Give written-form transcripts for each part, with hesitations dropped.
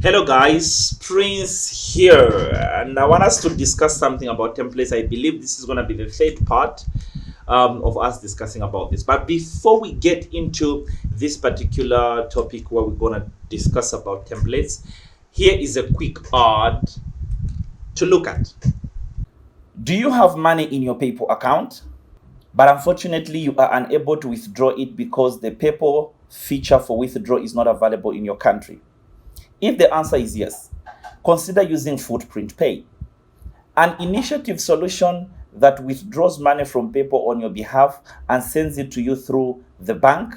Hello guys, Prince here, and I want us to discuss something about templates. I believe this is going to be the third part of us discussing about this. But before we get into this particular topic where we're going to discuss about templates, here is a quick ad to look at. Do you have money in your PayPal account? But unfortunately, you are unable to withdraw it because the PayPal feature for withdraw is not available in your country. If the answer is yes, consider using Footprint Pay, an initiative solution that withdraws money from PayPal on your behalf and sends it to you through the bank,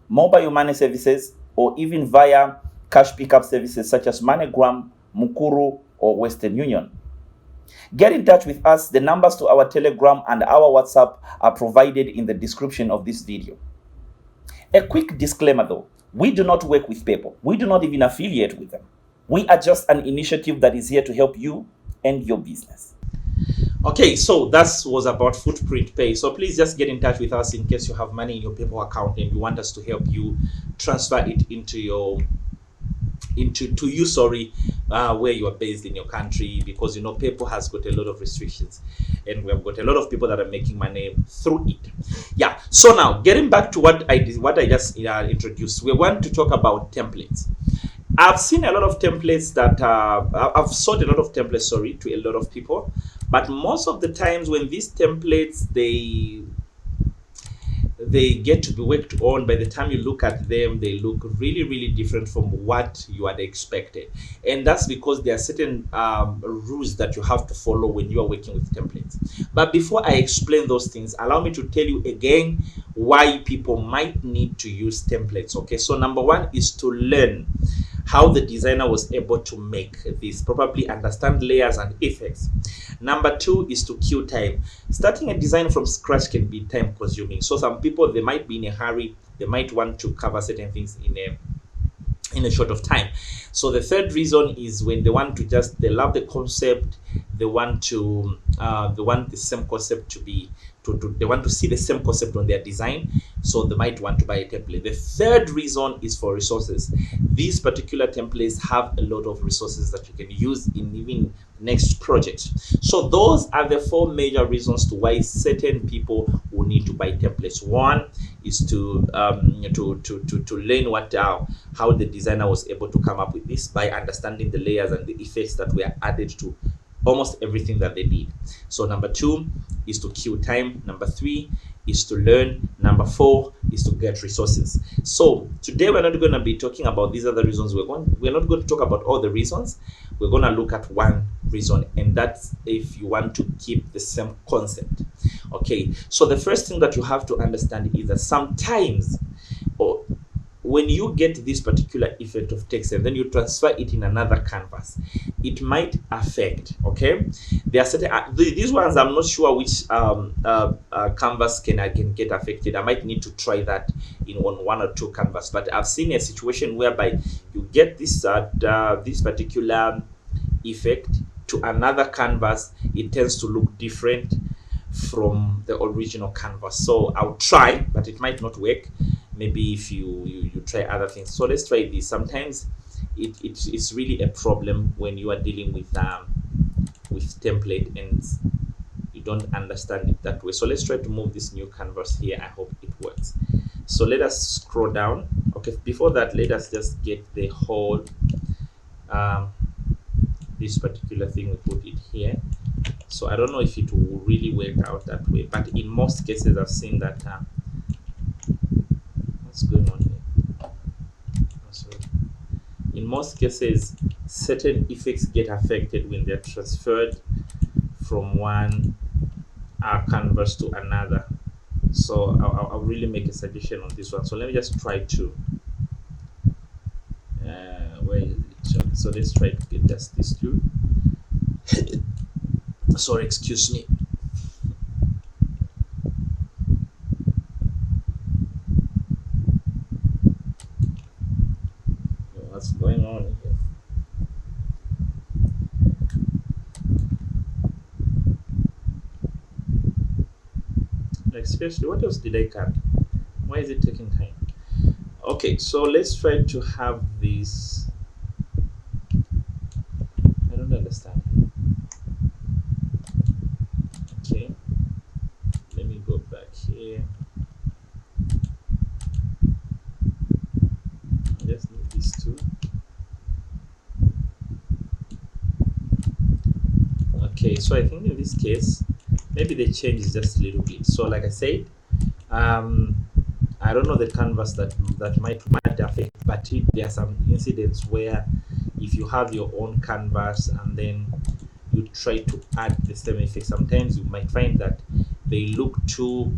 mobile money services, or even via cash pickup services such as MoneyGram, Mukuru, or Western Union. Get in touch with us. The numbers to our Telegram and our WhatsApp are provided in the description of this video. A quick disclaimer though, we do not work with PayPal. We do not even affiliate with them. We are just an initiative that is here to help you and your business. Okay, so that was about Footprint Pay. So please just get in touch with us in case you have money in your PayPal account and you want us to help you transfer it into your where you are based in your country, because PayPal has got a lot of restrictions and we have got a lot of people that are making money through it. Yeah, so now getting back to what I just introduced, we want to talk about templates. I've seen a lot of templates that I've sold a lot of templates, to a lot of people, but most of the times when these templates they get to be worked on, by the time you look at them, they look really different from what you had expected. And that's because there are certain rules that you have to follow when you are working with templates. But before I explain those things, allow me to tell you again why people might need to use templates. Okay, so number one is to learn how the designer was able to make this, probably understand layers and effects. Number two is to kill time. Starting a design from scratch can be time consuming. So some people, they might be in a hurry, they might want to cover certain things in a short of time. So the third reason is when they want to they love the concept, they want the same concept to be they want to see the same concept on their design, so they might want to buy a template. The third reason is for resources. These particular templates have a lot of resources that you can use in even next projects. So those are the four major reasons to why certain people will need to buy templates. One is to learn how the designer was able to come up with this by understanding the layers and the effects that were added to almost everything that they did. So number two is to kill time. Number three is to learn. Number four is to get resources. So today we're not going to be talking about these other reasons. We're not going to talk about all the reasons. We're going to look at one reason, and that's if you want to keep the same concept. Okay, so the first thing that you have to understand is that sometimes, when you get this particular effect of text and then you transfer it in another canvas, it might affect. Okay, there are certain these ones I'm not sure which canvas can get affected. I might need to try that on one or two canvas, but I've seen a situation whereby you get this this particular effect to another canvas, it tends to look different from the original canvas. So I'll try, but it might not work. Maybe if you try other things. So let's try this. Sometimes it's really a problem when you are dealing with template and you don't understand it that way. So let's try to move this new canvas here. I hope it works. So let us scroll down. Okay, before that, let us just get the whole this particular thing. We put it here. So I don't know if it will really work out that way, but in most cases I've seen that what's going on here? In most cases, certain effects get affected when they're transferred from one canvas to another. So I'll really make a suggestion on this one. So let me just try to where is it? So let's try to get just these two. Sorry, excuse me. What's going on here? Like seriously, what else did I cut? Why is it taking time? Okay, so let's try to have this these two. Okay, so I think in this case, maybe the change is just a little bit. So like I said, um, I don't know the canvas that might affect, but there are some incidents where if you have your own canvas and then you try to add the same effect, sometimes you might find that they look too,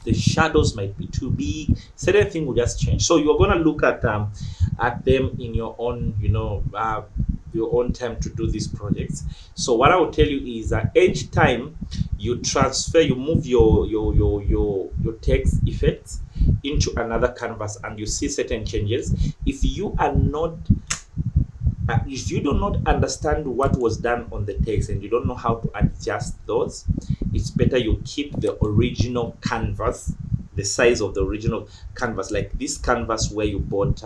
the shadows might be too big, certain thing will just change. So you're going to look at them in your own, your own time to do these projects. So what I will tell you is that each time you transfer, you move your text effects into another canvas and you see certain changes. If you do not understand what was done on the text and you don't know how to adjust those, it's better you keep the original canvas, the size of the original canvas, like this canvas where you bought,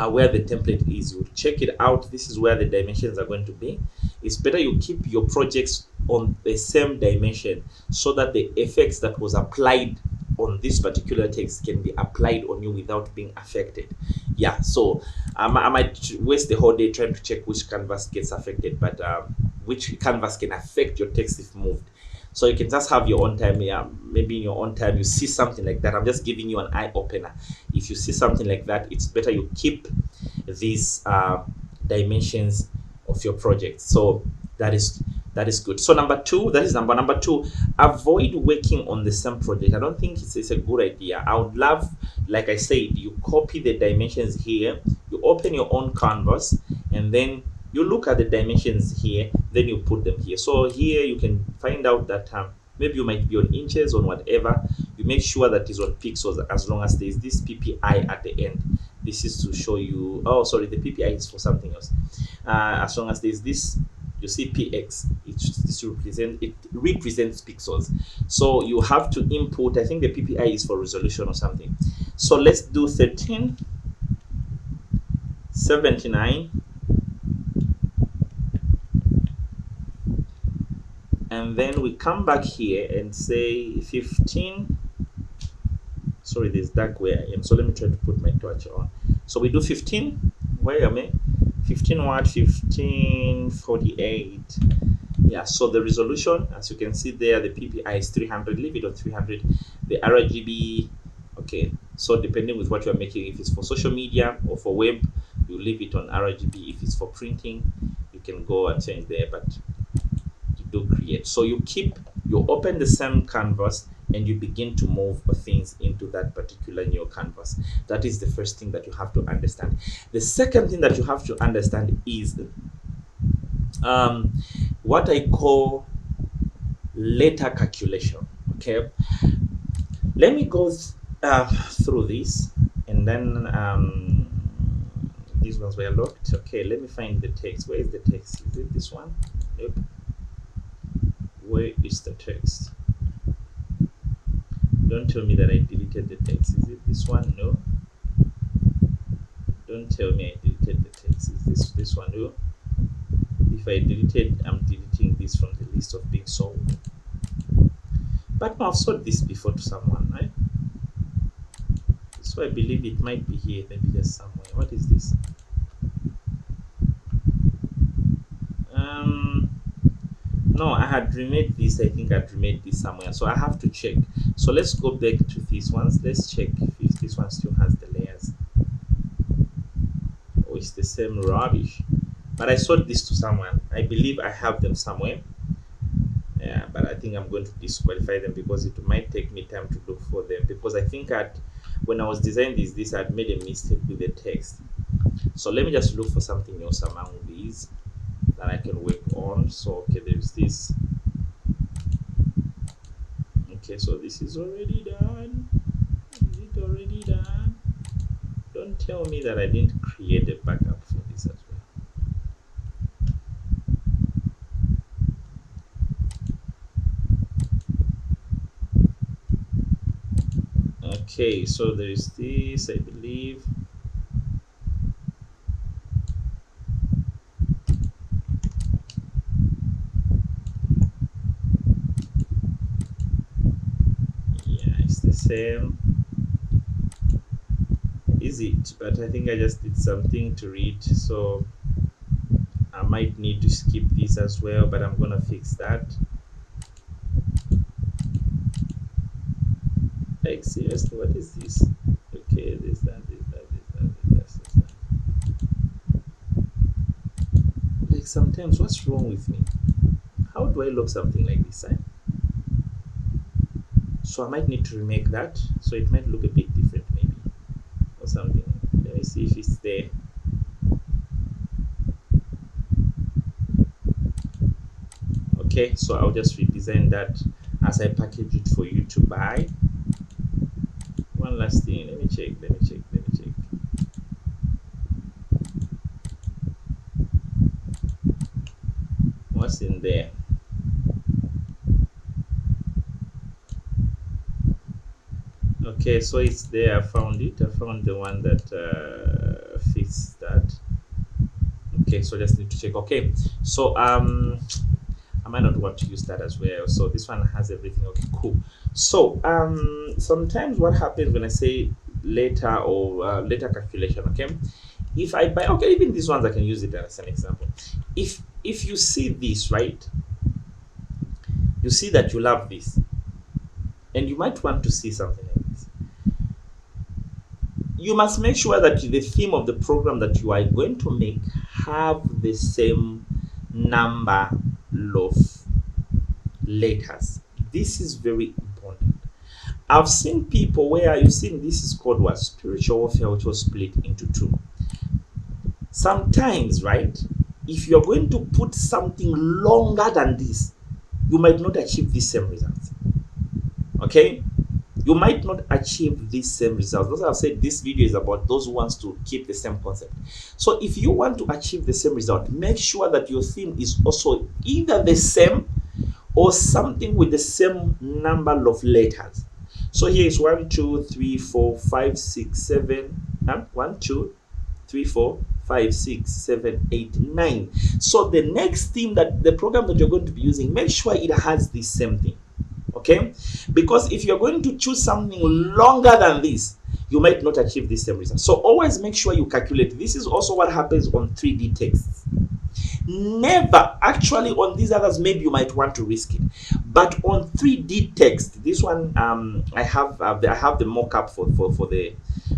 where the template is. You check it out. This is where the dimensions are going to be. It's better you keep your projects on the same dimension so that the effects that was applied on this particular text can be applied on you without being affected. Yeah, so I might waste the whole day trying to check which canvas gets affected, but which canvas can affect your text if moved. So you can just have your own time. Yeah, maybe in your own time you see something like that. I'm just giving you an eye opener. If you see something like that, it's better you keep these dimensions of your project. So that is good. So number two, that is number two, avoid working on the same project. I don't think it's a good idea. I would love, like I said, you copy the dimensions here, you open your own canvas, and then you look at the dimensions here, then you put them here. So here you can find out that maybe you might be on inches, on whatever. You make sure that is on pixels, as long as there is this ppi at the end. This is to show you, oh sorry, the ppi is for something else. As long as there's this, you see px, it represents pixels. So you have to input, I think the ppi is for resolution or something. So let's do 1379, and then we come back here and say 15. Sorry, there's dark where I am, so let me try to put my torch on. So we do 15, where am I? 15 watt, 1548. Yeah, so the resolution, as you can see there, the ppi is 300. Leave it on 300. The RGB, okay, so depending with what you're making, if it's for social media or for web, you leave it on RGB. If it's for printing, you can go and change there, but you do create. So you open the same canvas and you begin to move things into that particular new canvas. That is the first thing that you have to understand. The second thing that you have to understand is what I call letter calculation. Okay, let me go through this, and then these ones were locked. Okay, let me find the text. Where is the text? Is it this one? Nope. Where is the text? Don't tell me that I deleted the text. Is it this one? No. Don't tell me I deleted the text. Is this one? No. If I deleted, I'm deleting this from the list of being sold. But no, I've sold this before to someone, right? So I believe it might be here, maybe just somewhere. What is this? No, I had remade this. I think I'd remade this somewhere, so I have to check. So let's go back to these ones. Let's check if this one still has the layers. Oh, it's the same rubbish. But I sold this to someone. I believe I have them somewhere. Yeah, but I think I'm going to disqualify them because it might take me time to look for them, because I think when I was designing this I'd made a mistake with the text. So let me just look for something else among these that I can work on. So okay, there's this. Okay, so this is already done. Is it already done? Don't tell me that I didn't create a backup for this as well. Okay, so there is this, I believe. Yeah, it's the same. Is is it? But I think I just did something to read, so I might need to skip this as well, but I'm gonna fix that. Like seriously, what is this? Okay, this, that, this, that, this, that, this, that. Like sometimes, what's wrong with me? How do I look something like this? So I might need to remake that, so it might look a bit different maybe, or something. Let me see if it's there. Okay, so I'll just redesign that as I package it for you to buy. One last thing, let me check. What's in there? Okay, so it's there. I found it. I found the one that fits that. Okay, so just need to check. Okay, so I might not want to use that as well. So this one has everything. Okay, cool. So sometimes what happens when I say later or later calculation, okay, if I buy, okay, even these ones I can use it as an example. If you see this, right, you see that you love this, and you might want to see something like this. You must make sure that the theme of the program that you are going to make have the same number of letters. This is very important. I've seen people where you've seen this is called what? Spiritual warfare, which was split into two. Sometimes, right, if you're going to put something longer than this, you might not achieve the same results. Okay? You might not achieve these same results. That's why I've said this video is about those who want to keep the same concept. So if you want to achieve the same result, make sure that your theme is also either the same or something with the same number of letters. So here is 1, 2, 3, 4, 5, 6, 7. 1, 2, 3, 4, 5, 6, 7, 8, 9. So the next theme that the program that you're going to be using, make sure it has the same thing. Okay, because if you're going to choose something longer than this, you might not achieve this same result. So always make sure you calculate. This is also what happens on 3D texts. Never, actually, on these others, maybe you might want to risk it, but on 3D text, this one I have the mock-up for the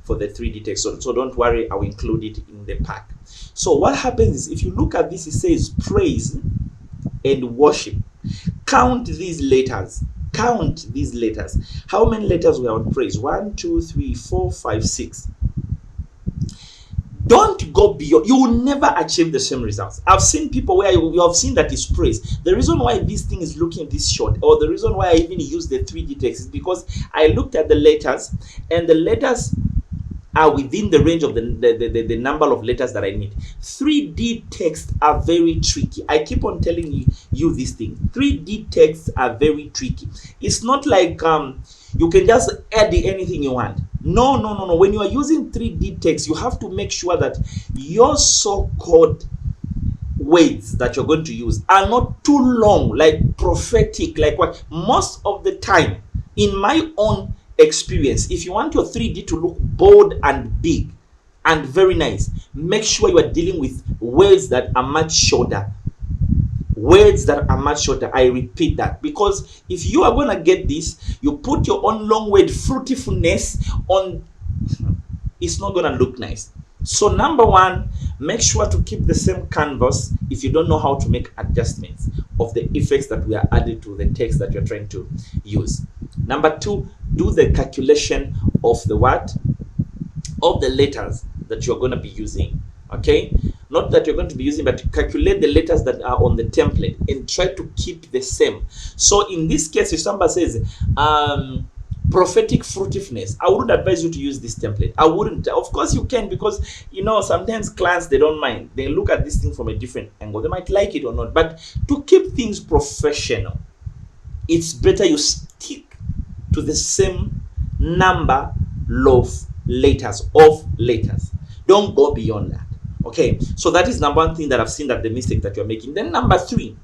3D text. So don't worry, I'll include it in the pack. So what happens is, if you look at this, it says praise and worship. Count these letters. Count these letters. How many letters were on praise? 1, 2, 3, 4, 5, 6. Don't go beyond. You will never achieve the same results. I've seen people where you have seen that is praise. The reason why this thing is looking this short, or the reason why I even use the 3D text, is because I looked at the letters, and the letters are within the range of the number of letters that I need. 3D texts are very tricky. I keep on telling you this thing. 3D texts are very tricky. It's not like you can just add anything you want. No. When you are using 3D text, you have to make sure that your so-called words that you're going to use are not too long, like prophetic, like what most of the time, in my own experience, if you want your 3D to look bold and big and very nice, make sure you are dealing with words that are much shorter. Words that are much shorter. I repeat that, because if you are going to get this, you put your own long word fruitfulness on, it's not going to look nice. So number one, make sure to keep the same canvas if you don't know how to make adjustments of the effects that we are added to the text that you're trying to use. Number two, do the calculation of the what? Of the letters that you're going to be using. Okay? Not that you're going to be using, but calculate the letters that are on the template and try to keep the same. So in this case, if somebody says prophetic fruitfulness, I wouldn't advise you to use this template. I wouldn't. Of course you can, because you know sometimes clients, they don't mind. They look at this thing from a different angle. They might like it or not. But to keep things professional, it's better you stick to the same number of letters. Don't go beyond that. Okay, so that is number one thing that I've seen, that the mistake that you're making. Then number three,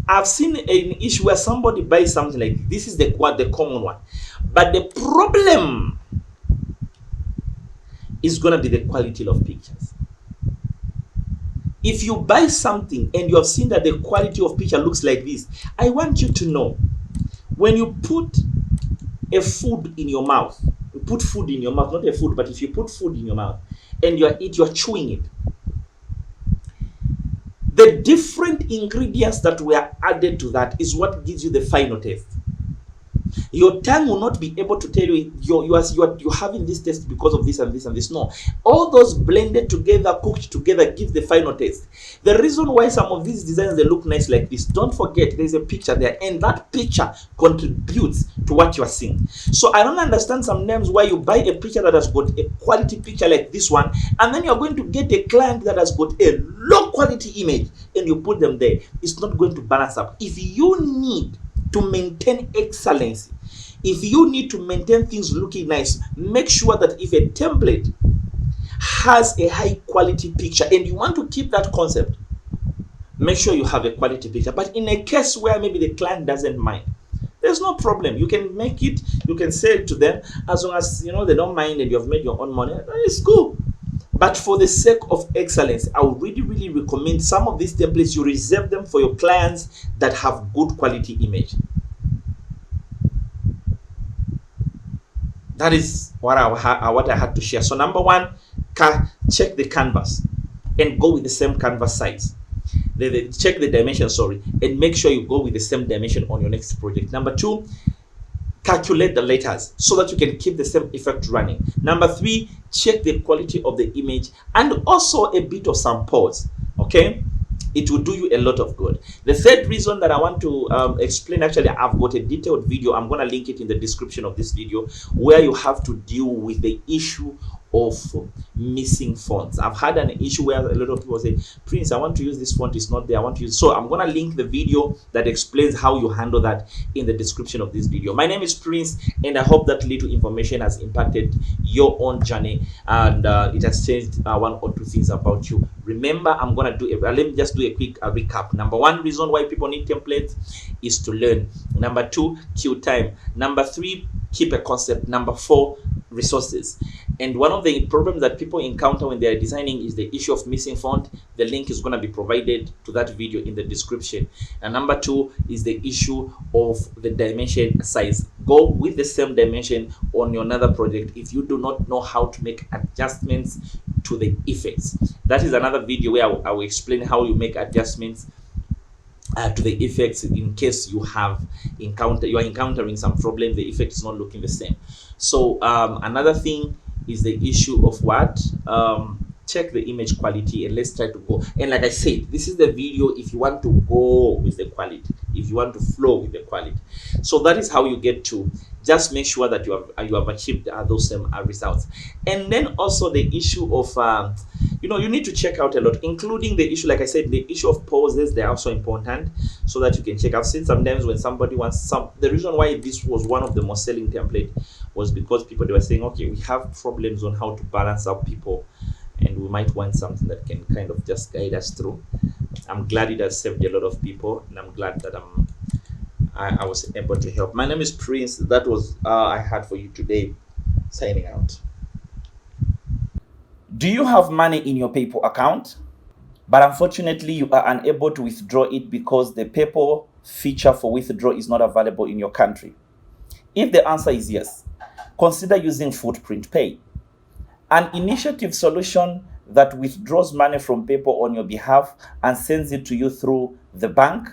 I've seen an issue where somebody buys something like this. Is the common one, but the problem is going to be the quality of pictures. If you buy something and you have seen that the quality of picture looks like this, I want you to know, when you put a food in your mouth, you put food in your mouth, not a food, but if you put food in your mouth and you're chewing it, the different ingredients that were added to that is what gives you the final taste. Your tongue will not be able to tell you you're having this taste because of this and this and this. No. All those blended together, cooked together, give the final taste. The reason why some of these designs, they look nice like this, don't forget there's a picture there, and that picture contributes to what you are seeing. So I don't understand sometimes why you buy a picture that has got a quality picture like this one, and then you're going to get a client that has got a low quality image, and you put them there. It's not going to balance up. If you need to maintain excellence, if you need to maintain things looking nice, make sure that if a template has a high quality picture and you want to keep that concept, make sure you have a quality picture. But in a case where maybe the client doesn't mind, there's no problem. You can make it, you can sell it to them, as long as they don't mind and you have made your own money. It's cool. But for the sake of excellence, I would really recommend some of these templates, you reserve them for your clients that have good quality image. That is what I had to share. So number one, check the canvas and go with the same canvas size. Check the dimension, and make sure you go with the same dimension on your next project. Number two, calculate the letters so that you can keep the same effect running. Number three, check the quality of the image and also a bit of some pause. Okay, it will do you a lot of good. The third reason that I want to explain, actually I've got a detailed video, I'm going to link it in the description of this video, where you have to deal with the issue of missing fonts. I've had an issue where a lot of people say, Prince, I want to use this font, it's not there, I want to use. So I'm going to link the video that explains how you handle that in the description of this video. My name is Prince, and I hope that little information has impacted your own journey, and it has changed one or two things about you. Remember, I'm going to do let me just do a quick recap. Number one reason why people need templates is to learn. Number two, kill time. Number three, keep a concept. Number four, resources. And one of the problems that people encounter when they are designing is the issue of missing font. The link is going to be provided to that video in the description. And number two is the issue of the dimension size. Go with the same dimension on your another project if you do not know how to make adjustments to the effects. That is another video where I will explain how you make adjustments to the effects in case you are encountering some problem, the effect is not looking the same. So another thing is the issue of what? Check the image quality, and let's try to go. And like I said, this is the video if you want to go with the quality, if you want to flow with the quality. So that is how you get to just make sure that you have achieved those same results. And then also the issue of you need to check out a lot, including the issue, like I said, the issue of pauses. They're also important so that you can check. I've seen sometimes when somebody wants the reason why this was one of the most selling template was because they were saying, okay, we have problems on how to balance out people, and we might want something that can kind of just guide us through. I'm glad it has saved a lot of people, and I'm glad that I was able to help. My name is Prince. That was I had for you today. Signing out. Do you have money in your PayPal account, but unfortunately you are unable to withdraw it because the PayPal feature for withdraw is not available in your country? If the answer is yes, consider using Footprint Pay, an initiative solution that withdraws money from PayPal on your behalf and sends it to you through the bank,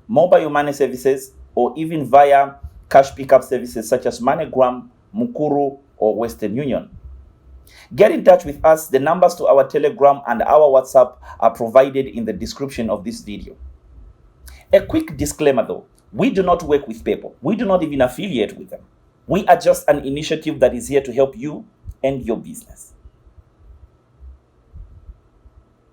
mobile money services, or even via cash pickup services such as MoneyGram, Mukuru, or Western Union. Get in touch with us. The numbers to our Telegram and our WhatsApp are provided in the description of this video. A quick disclaimer though, we do not work with PayPal. We do not even affiliate with them. We are just an initiative that is here to help you and your business.